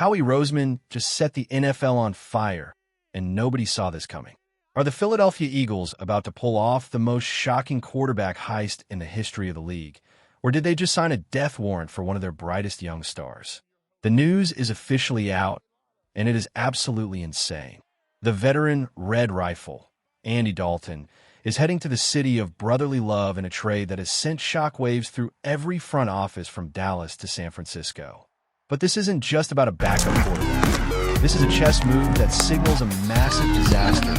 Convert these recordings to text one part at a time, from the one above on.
Howie Roseman just set the NFL on fire, and nobody saw this coming. Are the Philadelphia Eagles about to pull off the most shocking quarterback heist in the history of the league? Or did they just sign a death warrant for one of their brightest young stars? The news is officially out, and it is absolutely insane. The veteran Red Rifle, Andy Dalton, is heading to the city of brotherly love in a trade that has sent shockwaves through every front office from Dallas to San Francisco. But this isn't just about a backup quarterback. This is a chess move that signals a massive disaster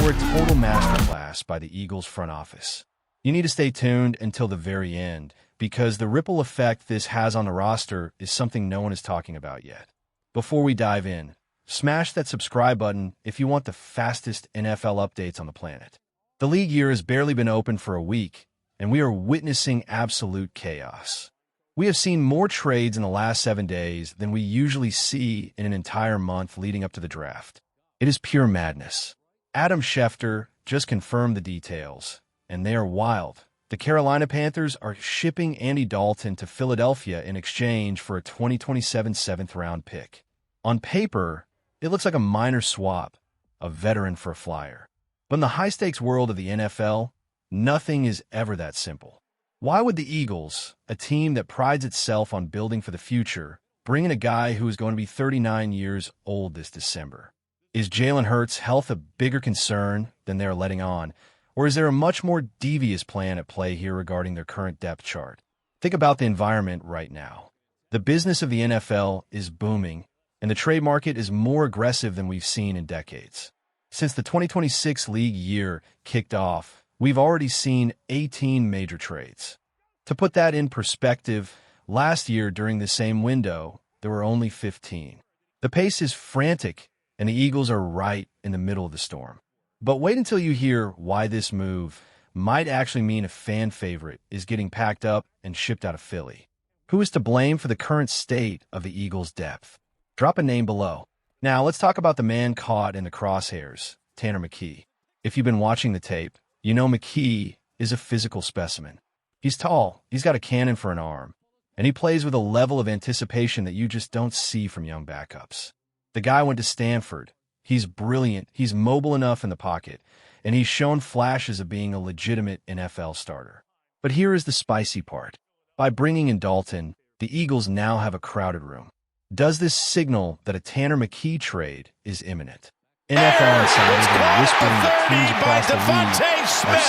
or a total masterclass by the Eagles front office. You need to stay tuned until the very end, because the ripple effect this has on the roster is something no one is talking about yet. Before we dive in, smash that subscribe button if you want the fastest NFL updates on the planet. The league year has barely been open for a week, and we are witnessing absolute chaos. We have seen more trades in the last 7 days than we usually see in an entire month leading up to the draft. It is pure madness. Adam Schefter just confirmed the details, and they are wild. The Carolina Panthers are shipping Andy Dalton to Philadelphia in exchange for a 2027 seventh-round pick. On paper, it looks like a minor swap, a veteran for a flyer. But in the high-stakes world of the NFL, nothing is ever that simple. Why would the Eagles, a team that prides itself on building for the future, bring in a guy who is going to be 39 years old this December? Is Jalen Hurts' health a bigger concern than they are letting on, or is there a much more devious plan at play here regarding their current depth chart? Think about the environment right now. The business of the NFL is booming, and the trade market is more aggressive than we've seen in decades. Since the 2026 league year kicked off, we've already seen 18 major trades. To put that in perspective, last year during the same window, there were only 15. The pace is frantic, and the Eagles are right in the middle of the storm. But wait until you hear why this move might actually mean a fan favorite is getting packed up and shipped out of Philly. Who is to blame for the current state of the Eagles' depth? Drop a name below. Now, let's talk about the man caught in the crosshairs, Tanner McKee. If you've been watching the tape, you know McKee is a physical specimen. He's tall, he's got a cannon for an arm, and he plays with a level of anticipation that you just don't see from young backups. The guy went to Stanford. He's brilliant, he's mobile enough in the pocket, and he's shown flashes of being a legitimate NFL starter. But here is the spicy part. By bringing in Dalton, the Eagles now have a crowded room. Does this signal that a Tanner McKee trade is imminent? NFL insiders are whispering that teams across the league are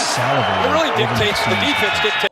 salivating.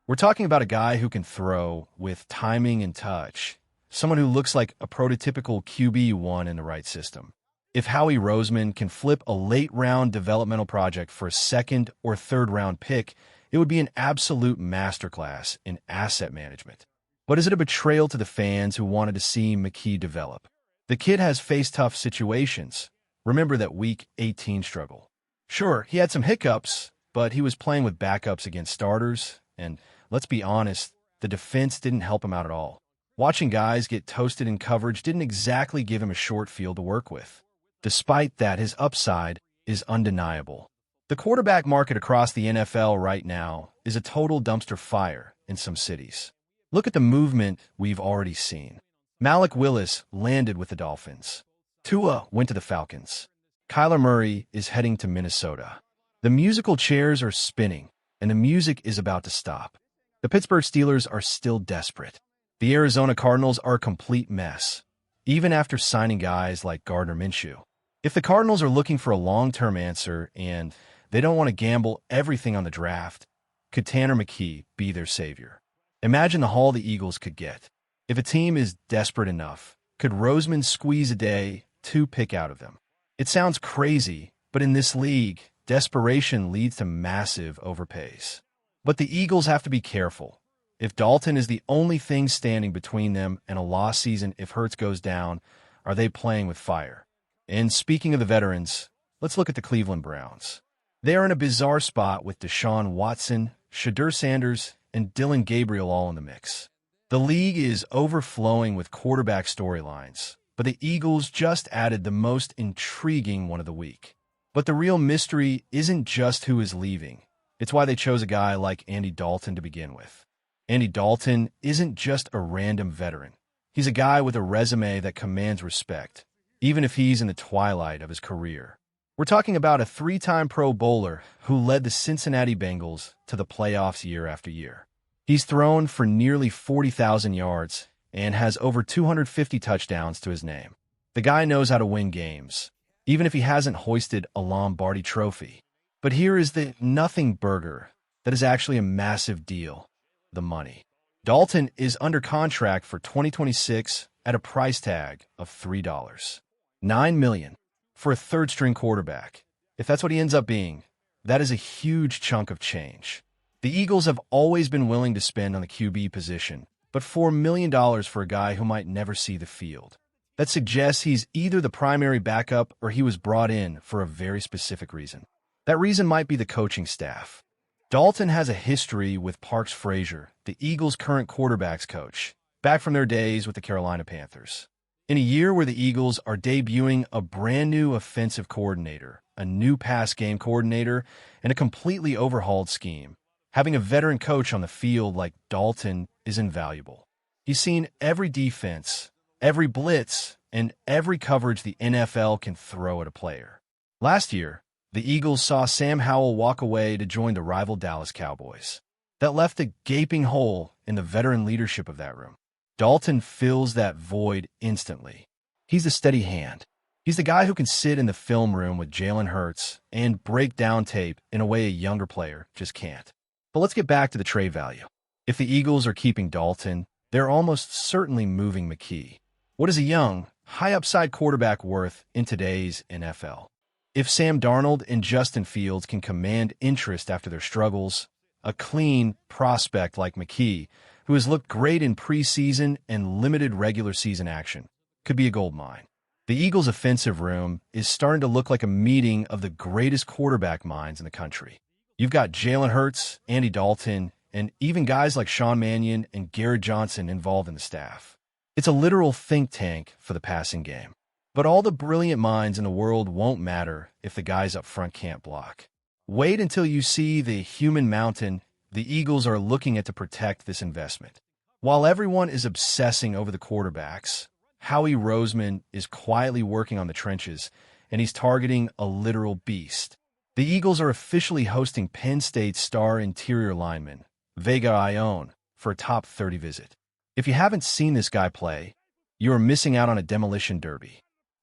We're talking about a guy who can throw with timing and touch, someone who looks like a prototypical QB1 in the right system. If Howie Roseman can flip a late-round developmental project for a second- or third-round pick, it would be an absolute masterclass in asset management. But is it a betrayal to the fans who wanted to see McKee develop? The kid has faced tough situations. Remember that Week 18 struggle. Sure, he had some hiccups, but he was playing with backups against starters, and let's be honest, the defense didn't help him out at all. Watching guys get toasted in coverage didn't exactly give him a short field to work with. Despite that, his upside is undeniable. The quarterback market across the NFL right now is a total dumpster fire in some cities. Look at the movement we've already seen. Malik Willis landed with the Dolphins. Tua went to the Falcons. Kyler Murray is heading to Minnesota. The musical chairs are spinning, and the music is about to stop. The Pittsburgh Steelers are still desperate. The Arizona Cardinals are a complete mess, even after signing guys like Gardner Minshew. If the Cardinals are looking for a long-term answer and they don't want to gamble everything on the draft, could Tanner McKee be their savior? Imagine the haul the Eagles could get. If a team is desperate enough, could Roseman squeeze a day, 2 pick out of them? It sounds crazy, but in this league, desperation leads to massive overpays. But the Eagles have to be careful. If Dalton is the only thing standing between them and a lost season if Hurts goes down, are they playing with fire? And speaking of the veterans, let's look at the Cleveland Browns. They are in a bizarre spot with Deshaun Watson, Shedeur Sanders, and Dylan Gabriel all in the mix. The league is overflowing with quarterback storylines, but the Eagles just added the most intriguing one of the week. But the real mystery isn't just who is leaving. It's why they chose a guy like Andy Dalton to begin with. Andy Dalton isn't just a random veteran. He's a guy with a resume that commands respect, even if he's in the twilight of his career. We're talking about a three-time Pro Bowler who led the Cincinnati Bengals to the playoffs year after year. He's thrown for nearly 40,000 yards and has over 250 touchdowns to his name. The guy knows how to win games, even if he hasn't hoisted a Lombardi trophy. But here is the nothing burger that is actually a massive deal: the money. Dalton is under contract for 2026 at a price tag of $9 million for a third-string quarterback. If that's what he ends up being, that is a huge chunk of change. The Eagles have always been willing to spend on the QB position, but $4 million for a guy who might never see the field. That suggests he's either the primary backup or he was brought in for a very specific reason. That reason might be the coaching staff. Dalton has a history with Parks Frazier, the Eagles' current quarterbacks coach, back from their days with the Carolina Panthers. In a year where the Eagles are debuting a brand new offensive coordinator, a new pass game coordinator, and a completely overhauled scheme, having a veteran coach on the field like Dalton is invaluable. He's seen every defense, every blitz, and every coverage the NFL can throw at a player. Last year, the Eagles saw Sam Howell walk away to join the rival Dallas Cowboys. That left a gaping hole in the veteran leadership of that room. Dalton fills that void instantly. He's the steady hand. He's the guy who can sit in the film room with Jalen Hurts and break down tape in a way a younger player just can't. But let's get back to the trade value. If the Eagles are keeping Dalton, they're almost certainly moving McKee. What is a young, high-upside quarterback worth in today's NFL? If Sam Darnold and Justin Fields can command interest after their struggles, a clean prospect like McKee, who has looked great in preseason and limited regular season action, could be a gold mine. The Eagles' offensive room is starting to look like a meeting of the greatest quarterback minds in the country. You've got Jalen Hurts, Andy Dalton, and even guys like Sean Mannion and Garrett Johnson involved in the staff. It's a literal think tank for the passing game. But all the brilliant minds in the world won't matter if the guys up front can't block. Wait until you see the human mountain the Eagles are looking at to protect this investment. While everyone is obsessing over the quarterbacks, Howie Roseman is quietly working on the trenches, and he's targeting a literal beast. The Eagles are officially hosting Penn State star interior lineman Vega Ioane for a top 30 visit. If you haven't seen this guy play, you are missing out on a demolition derby.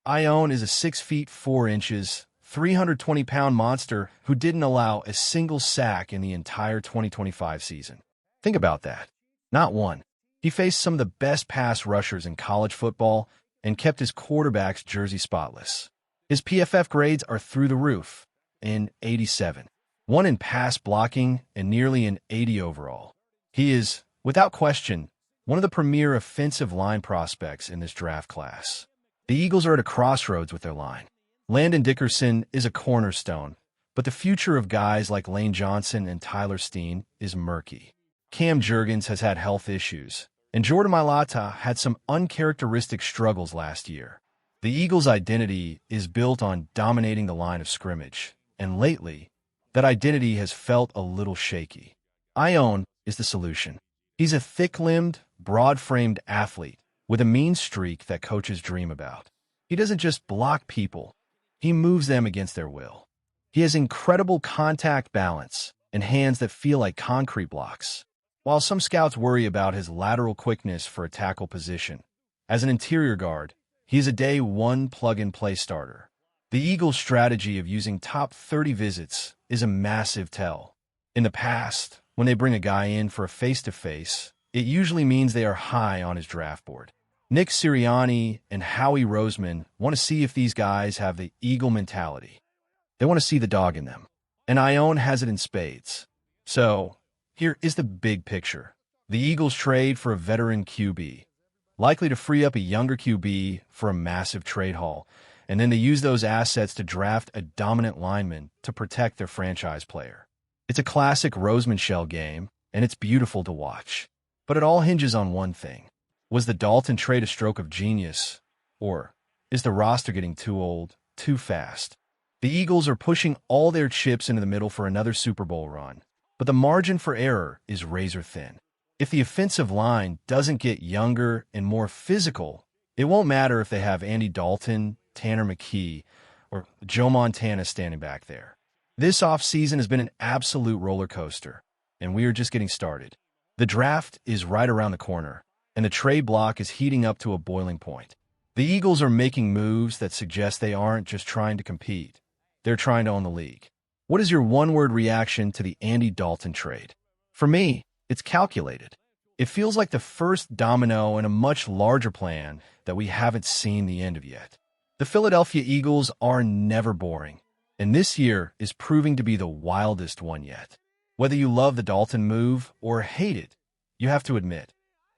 Ioane is a 6 feet 4 inches, 320-pound monster who didn't allow a single sack in the entire 2025 season. Think about that. Not one. He faced some of the best pass rushers in college football and kept his quarterback's jersey spotless. His PFF grades are through the roof, in 87. One in pass blocking and nearly an 80 overall. He is, without question, one of the premier offensive line prospects in this draft class. The Eagles are at a crossroads with their line. Landon Dickerson is a cornerstone, but the future of guys like Lane Johnson and Tyler Steen is murky. Cam Jurgens has had health issues, and Jordan Mailata had some uncharacteristic struggles last year. The Eagles' identity is built on dominating the line of scrimmage, and lately, that identity has felt a little shaky. Ioane is the solution. He's a thick-limbed, broad-framed athlete with a mean streak that coaches dream about. He doesn't just block people, he moves them against their will. He has incredible contact balance and hands that feel like concrete blocks. While some scouts worry about his lateral quickness for a tackle position, as an interior guard, he's a day one plug-and-play starter. The Eagles' strategy of using top 30 visits is a massive tell. In the past, when they bring a guy in for a face-to-face, it usually means they are high on his draft board. Nick Sirianni and Howie Roseman want to see if these guys have the Eagle mentality. They want to see the dog in them. And Ioane has it in spades. So, here is the big picture. The Eagles trade for a veteran QB, likely to free up a younger QB for a massive trade haul, and then they use those assets to draft a dominant lineman to protect their franchise player. It's a classic Roseman shell game, and it's beautiful to watch. But it all hinges on one thing. Was the Dalton trade a stroke of genius? Or is the roster getting too old, too fast? The Eagles are pushing all their chips into the middle for another Super Bowl run, but the margin for error is razor thin. If the offensive line doesn't get younger and more physical, it won't matter if they have Andy Dalton, Tanner McKee, or Joe Montana standing back there. This offseason has been an absolute roller coaster, and we are just getting started. The draft is right around the corner, and the trade block is heating up to a boiling point. The Eagles are making moves that suggest they aren't just trying to compete. They're trying to own the league. What is your one-word reaction to the Andy Dalton trade? For me, it's calculated. It feels like the first domino in a much larger plan that we haven't seen the end of yet. The Philadelphia Eagles are never boring, and this year is proving to be the wildest one yet. Whether you love the Dalton move or hate it, you have to admit,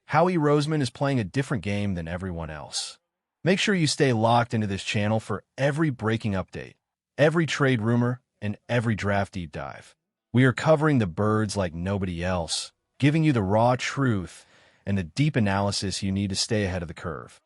Howie Roseman is playing a different game than everyone else. Make sure you stay locked into this channel for every breaking update, every trade rumor, and every draft deep dive. We are covering the birds like nobody else, giving you the raw truth and the deep analysis you need to stay ahead of the curve.